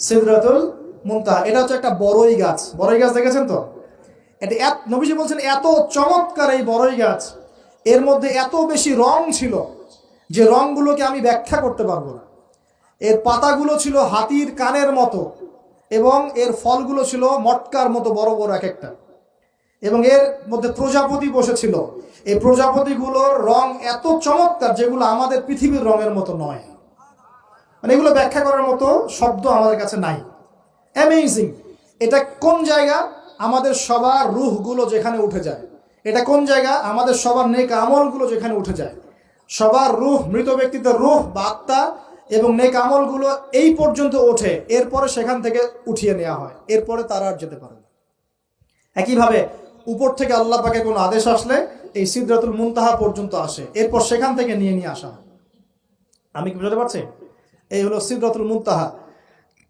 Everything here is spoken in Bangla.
সিদরাতুল মুনতাহা। এটা হচ্ছে একটা বড়ই গাছ। বড়ই গাছ দেখেছেন তো? এটা নবীজি বলছেন এত চমৎকার এই বড়ই গাছ, এর মধ্যে এত বেশি রং ছিল যে রংগুলোকে আমি ব্যাখ্যা করতে পারবো না। এর পাতাগুলো ছিল হাতির কানের মতো এবং এর ফলগুলো ছিল মটকার মতো বড় বড় এক একটা, এবং এর মধ্যে প্রজাপতি বসেছিল। এই প্রজাপতিগুলোর রং এত চমৎকার যেগুলো আমাদের পৃথিবীর রঙের মতো নয়। মানে এগুলো ব্যাখ্যা করার মতো শব্দ আমাদের কাছে নাই। অ্যামেজিং। এটা কোন জায়গা? আমাদের সবার রুহগুলো যেখানে উঠে যায়। এটা কোন জায়গা? আমাদের সবার নেক আমলগুলো যেখানে উঠে যায়। সবার রুহ, মৃত ব্যক্তিদের রুহ বা আত্মা এবং নেক আমলগুলো এই পর্যন্ত ওঠে, এরপরে সেখান থেকে উঠিয়ে নেওয়া হয়, এরপরে তারা আর যেতে পারে না। একইভাবে উপর থেকে আল্লাহ পাকের কোনো আদেশ আসলে এই সিদরাতুল মুনতাহা পর্যন্ত আসে, এরপর সেখান থেকে নিয়ে আসা হয়। আমি কি বুঝতে পারছি? এই হলো সিদরাতুল মুনতাহা।